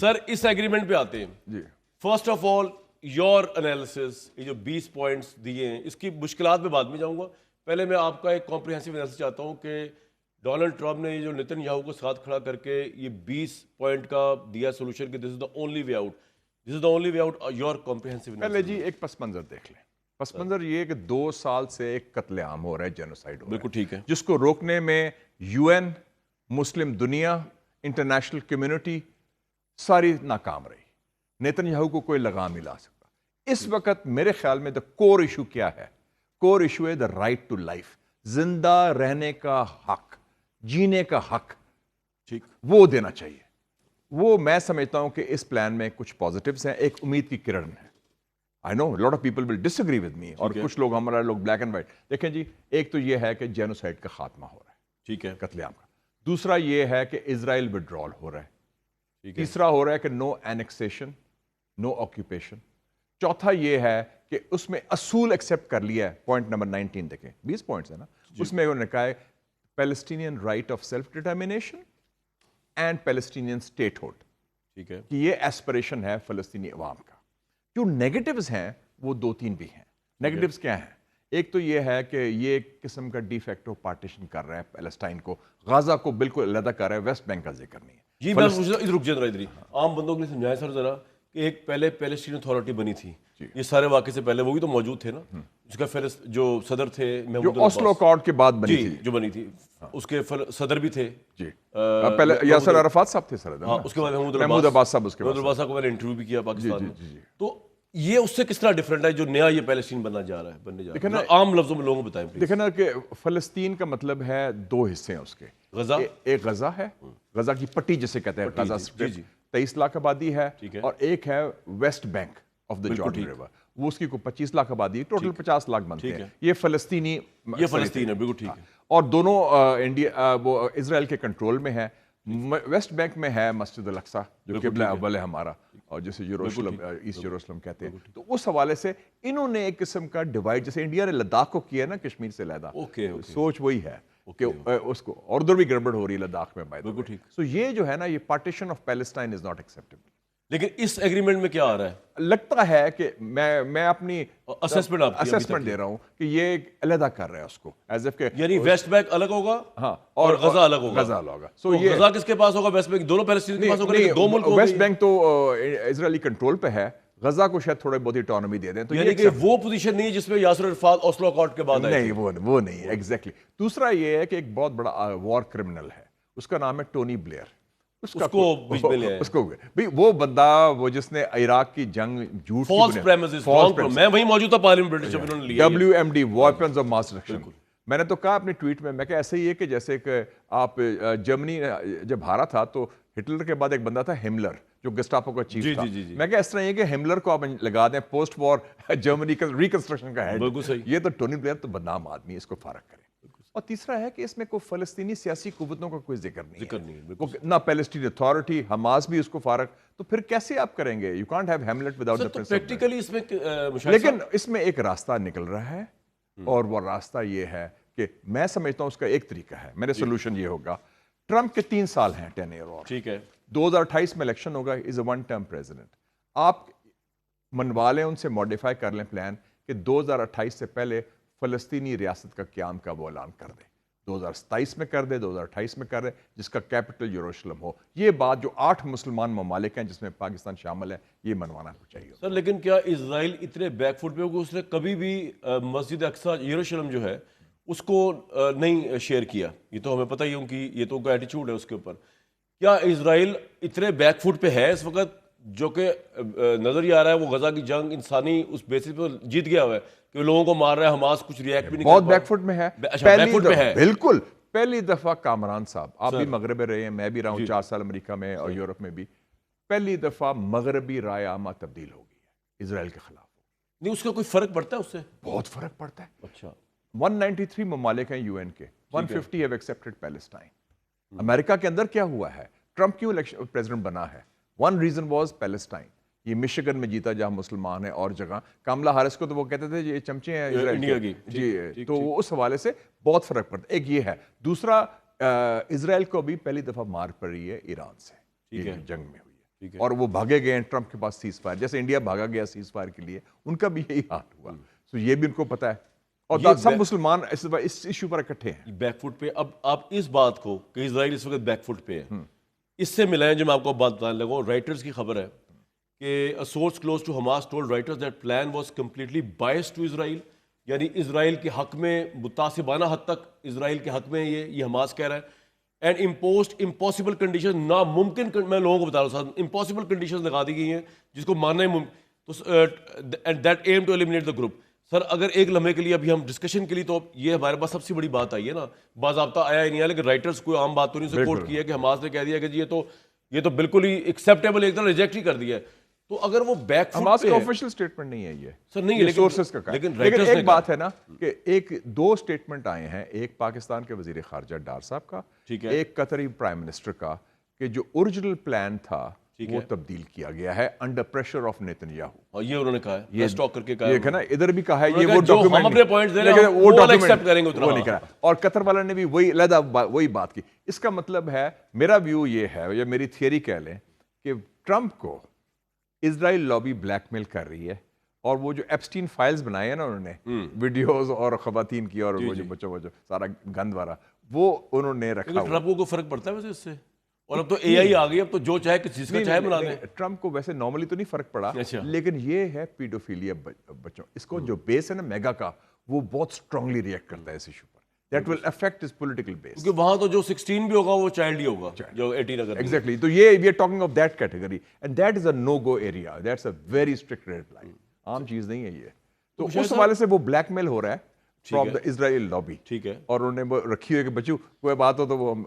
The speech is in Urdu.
سر اس ایگریمنٹ پہ آتے ہیں جی first of all your analysis, یہ جو 20 پوائنٹس دیے ہیں اس کی مشکلات میں بعد میں جاؤں گا. پہلے میں آپ کا ایک کمپریہنسو انالیسس چاہتا ہوں کہ ڈونلڈ ٹرمپ نے یہ جو نتن یاہو کو ساتھ کھڑا کر کے یہ 20 پوائنٹ کا دیا سولوشن کہ this is the only way out, this is the only way out. Your comprehensive پہلے جی ایک پس منظر دیکھ لیں. پس منظر یہ کہ 2 سال سے ایک قتل عام ہو رہا ہے، جینوسائیڈ ہو رہا ہے، بالکل ٹھیک ہے، جس کو روکنے میں یو این، مسلم دنیا، انٹرنیشنل کمیونٹی ساری ناکام رہی. نیتن یاہو کو کوئی لگام نہیں لا سکتا. اس وقت میرے خیال میں دا کور ایشو کیا ہے؟ کور ایشو ہے دا رائٹ ٹو لائف، زندہ رہنے کا حق، جینے کا حق، ٹھیک وہ دینا چاہیے. وہ میں سمجھتا ہوں کہ اس پلان میں کچھ پازیٹیوز ہیں، ایک امید کی کرن ہے. I know lot of people will disagree with me, اور کچھ لوگ ہمارا لوگ بلیک اینڈ وائٹ. دیکھیں جی، ایک تو یہ ہے کہ جینوسائیڈ کا خاتمہ ہو رہا ہے، ٹھیک ہے، قتل عام کا. دوسرا یہ ہے کہ اسرائیل وڈرال ہو رہا ہے. ٹھیک ہے، تیسرا ہو رہا ہے کہ نو اینیکسیشن، نو آکیوپیشن. چوتھا یہ ہے کہ اس میں اصول ایکسیپٹ کر لیا ہے. پوائنٹ نمبر 19 دیکھیں، 20 پوائنٹس ہیں نا، اس میں انہوں نے کہا ہے Palestinian right of self determination and Palestinian statehood, ٹھیک ہے، کہ یہ ایسپریشن ہے فلسطینی عوام کا. جو نیگیٹوز ہیں وہ 2-3 بھی ہیں. نیگیٹوز کیا ہیں؟ ایک تو یہ ہے کہ یہ ایک قسم کا ڈی فیکٹو پارٹیشن کر رہا ہے پیلسٹائن کو، غزہ کو بالکل علیحدہ کر رہا ہے، ویسٹ بینک کا ذکر نہیں ہے. جی میں رک جائیں ادھر ہی، عام بندوں کے لیے سمجھائیں سر ذرا کہ ایک پہلے پیلسٹین اتھارٹی بنی تھی، یہ سارے واقعے سے پہلے وہ بھی تو موجود تھے نا، اس کا جو صدر تھے جو اوسلو اکارڈ کے بعد بنی تھی، جو بنی تھی، اس کے صدر بھی تھے جی پہلے یاسر عرفات صاحب تھے صدر، ہاں، اس کے بعد محمود عباس صاحب، اس کے بعد محمود عباس صاحب کو میں نے انٹرویو بھی کیا پاکستان میں. جی. تو یہ اس سے کس طرح ڈفرنٹ ہے جو نیا یہ پیلسٹین بننے جا رہا ہے؟ عام لفظوں میں لوگوں کو بتائیں پلیز. دیکھیں نا کہ فلسطین کا مطلب ہے 2 حصے ہیں اس کے. غزہ، ایک غزہ ہے، غزہ کی پٹی جسے کہتے ہیں، غزہ اسٹرپ 23 لاکھ آبادی ہے، اور ایک ہے West Bank of the Jordan river, وہ اس کی کوئی 25 لاکھ آبادی ہے، ٹوٹل 50 لاکھ بنتے ہیں. یہ فلسطین ہے، بالکل ٹھیک ہے. اور دونوں انڈیا وہ اسرائیل کے کنٹرول میں ہے. ویسٹ بینک میں ہے مسجد الاقصی جو قبلہ اول ہے ہمارا، اور جیسے یروشلم، ایسٹ یروشلم کہتے ہیں. تو اس حوالے سے انہوں نے ایک قسم کا ڈیوائڈ، جیسے انڈیا نے لداخ کو کیا ہے نا کشمیر سے علیحدہ، سوچ وہی ہے کہ اس کو، اور ادھر بھی گڑبڑ ہو رہی ہے لداخ میں. بالکل ٹھیک. سو یہ جو ہے نا، یہ partition of Palestine is not acceptable. لیکن اس ایگریمنٹ میں کیا آ رہا ہے؟ لگتا ہے کہ میں اپنی اسسمنٹ دے رہا ہوں کہ یہ علیحدہ کر رہا ہے اس کو، ایز اف کہ یعنی ویسٹ بینک الگ ہوگا، ہاں، اور غزہ الگ ہوگا. غزہ الگ ہوگا. سو یہ غزہ کس کے پاس ہوگا؟ ویسٹ بینک دونوں پیلسٹین کے پاس ہوگا، لیکن 2 ملک. ویسٹ بینک تو اسرائیلی کنٹرول پہ ہے، غزہ کو شاید تھوڑی بہت اٹانومی دے دیں. تو یعنی کہ وہ پوزیشن نہیں ہے جس میں یاسر عرفات اوسلو اکارڈ کے بعد آئے. نہیں، وہ نہیں ہے ایگزیکٹلی. دوسرا یہ ہے کہ ایک بہت بڑا وار کرمنل ہے، اس کا نام ہے ٹونی بلیئر. اس کو وہ بندہ، وہ جس نے عراق کی جنگ جھوٹ، میں وہیں موجود تھا پارلیمنٹ برٹش جب انہوں نے لیا WMD weapons of mass destruction. میں نے تو کہا اپنے ٹویٹ میں کہ ایسے ہی ہے کہ جیسے کہ آپ جرمنی جب ہارا تھا تو ہٹلر کے بعد ایک بندہ تھا ہملر جو گسٹاپو کا چیف تھا. میں کہ اس طرح یہ کہ ہملر کو آپ لگا دیں پوسٹ وار جرمنی کا ریکنسٹرکشن کا ہیڈ. یہ تو ٹونی بلیئر تو بدنام آدمی ہے، اس کو فارغ کریں. اور تیسرا ہے کہ اس میں کوئی فلسطینی سیاسی قوتوں کا کوئی ذکر نہیں ہے، نہ پیلسٹین اتھارٹی، حماس بھی اس کو فارغ. تو پھر کیسے آپ کریں گے؟ You can't have Hamlet without the practically اس میں. لیکن اس میں ایک راستہ نکل رہا ہے، اور وہ راستہ یہ ہے کہ میں سمجھتا ہوں اس کا ایک طریقہ ہے. میرے سولوشن یہ ہوگا، ٹرمپ کے 3 سال ہیں، 10 ایئر اور، ٹھیک ہے، 2028 میں الیکشن ہوگا، از اے 1 ٹرم پریزیڈنٹ. آپ منوا لیں، ان سے ماڈیفائی کر لیں پلان کہ 2028 سے پہلے فلسطینی ریاست کا قیام کا وہ اعلان کر دیں. 2027 میں کر دے، 2028 میں کر دے، جس کا کیپٹل یروشلم ہو. یہ بات جو 8 مسلمان ممالک ہیں جس میں پاکستان شامل ہے، یہ منوانا چاہیے. سر لیکن کیا اسرائیل اتنے بیک فٹ پہ ہوگا؟ اس نے کبھی بھی مسجد اقصی یروشلم جو ہے اس کو نہیں شیئر کیا. یہ تو ہمیں پتہ ہی ہے کہ یہ تو ان کا ایٹیچیوڈ ہے اس کے اوپر. کیا اسرائیل اتنے بیک فٹ پہ ہے اس وقت جو کہ نظر ہی آ رہا ہے وہ غزہ کی جنگ انسانی اس بیسس پہ جیت گیا ہوا ہے کہ لوگوں کو مار رہا ہے، حماس کچھ ریئیکٹ بھی نہیں بہت بیک فٹ میں ہے. بیک فٹ پہ ہے بالکل. پہلی دفعہ کامران صاحب، آپ بھی مغرب میں رہے ہیں، میں بھی رہا ہوں 4 سال امریکہ میں اور یورپ میں بھی، پہلی دفعہ مغربی رائے عامہ تبدیل ہو گئی ہے اسرائیل کے خلاف. نہیں اس کا کوئی فرق پڑتا ہے اس سے؟ بہت فرق پڑتا ہے. اچھا، 193 ممالک ہیں UN کے، 150 have accepted Palestine. امریکہ کے اندر کیا ہوا ہے؟ ٹرمپ کیوں پریزیڈنٹ بنا ہے؟ One reason was Palestine. یہ مشگن میں جیتا جہاں مسلمان ہیں، اور جگہ کاملا ہارس کو تو وہ کہتے تھے یہ چمچے ہیں انڈیا کی. جی، تو اس حوالے سے بہت فرق پڑتا ہے. ایک یہ ہے. دوسرا، اسرائیل کو بھی پہلی دفعہ مار پڑی ہے ایران سے، جنگ میں ہوئی ہے. اور وہ بھاگے گئے ہیں ٹرمپ کے پاس سیز فائر, جیسے انڈیا بھاگا گیا سیز فائر کے لیے, ان کا بھی یہی حال ہوا. سو یہ بھی ان کو پتا ہے, اور سب مسلمان اس ایشو پر اکٹھے ہیں. بیک فٹ پہ اب آپ اس بات کو کہ اسرائیل اس وقت بیک فٹ پہ ہے, اس سے ملائیں جو میں آپ کو بات بتانے لگا ہوں. رائٹرز کی خبر ہے کہ a source close to Hamas told Reuters that plan was completely biased to Israel, یعنی اسرائیل کے حق میں متعصبانہ حد تک اسرائیل کے حق میں یہ حماس کہہ رہا ہے. اینڈ امپوزڈ امپاسبل کنڈیشن, ناممکن, میں لوگوں کو بتا رہا ہوں, امپاسبل کنڈیشن لگا دی گئی ہیں جس کو ماننا ہی and that aim to eliminate the group. Sir اگر ایک لمحے کے لیے ابھی ہم ڈسکشن کے لیے, تو یہ ہمارے پاس سب سے بڑی بات آئی ہے نا, باضابطہ آیا ہی نہیں ہے, لیکن رائٹرز کوئی عام بات تو نہیں سے کوٹ کیا کہ حماس نے کہہ دیا کہ جی یہ تو بالکل ہی ایکسیپٹیبل, ایک طرح ریجیکٹ ہی کر دیا ہے. تو اگر وہ بیک فٹ حماس کا آفیشیل سٹیٹمنٹ نہیں ہے یہ سر, نہیں یہ سورسز کا کہا, لیکن ایک بات ہے نا کہ ایک دو سٹیٹمنٹ آئے ہیں, ایک پاکستان کے وزیر خارجہ ڈار صاحب کا, ایک قطری پرائم منسٹر کا, کہ جو اوریجنل پلان تھا وہ تبدیل کیا گیا ہے انڈر پریشر آف نیتنیاہو. اور یہ انہوں نے کہا ہے, یہ سٹاک کر کے کہا ہے نا, ادھر بھی کہا ہے یہ وہ ڈاکیومنٹ, ہم اپنے پوائنٹس دے رہے ہیں وہ ایکسیپٹ کریں گے, وہ نہیں کرا. اور قطر والے نے بھی وہی علیحدہ وہی بات کی. اس کا مطلب ہے, میرا ویو یہ ہے, یا میری تھیوری کہہ لیں, کہ ٹرمپ کو اسرائیل لابی بلیک میل کر رہی ہے, اور وہ جو ایپسٹین فائلز بنائے ہیں نا انہوں نے, ویڈیوز اور خواتین کی, اور وہ جو بچوں سارا گند والا, وہ انہوں نے رکھا. ٹرمپ کو فرق پڑتا ہے ویسے اس سے, اور اب تو اے آئی آ گئی, اب تو جو چاہے کسی چیز کا چاہے بنا دیں. ٹرمپ کو ویسے نارملی تو نہیں فرق پڑا, لیکن یہ ہے پیڈوفیلیا بچوں, اس کو جو بیس ہے نا میگا کا, وہ بہت اسٹرانگلی ریئیکٹ کرتا ہے اس ایشو پر. That will affect his political base. کیونکہ وہاں تو جو 16 بھی ہوگا وہ چائلڈ ہی ہوگا, جو 18 اگر. Exactly. تو یہ we are talking of that category, and that is a no-go area. That's a very strict red line. عام چیز نہیں ہے یہ. تو اس حوالے سے وہ بلیک میل ہو رہا ہے from the Israel lobby. ٹھیک ہے. اور انہوں نے وہ رکھی ہوئی کہ بچوں کوئی بات ہو تو وہ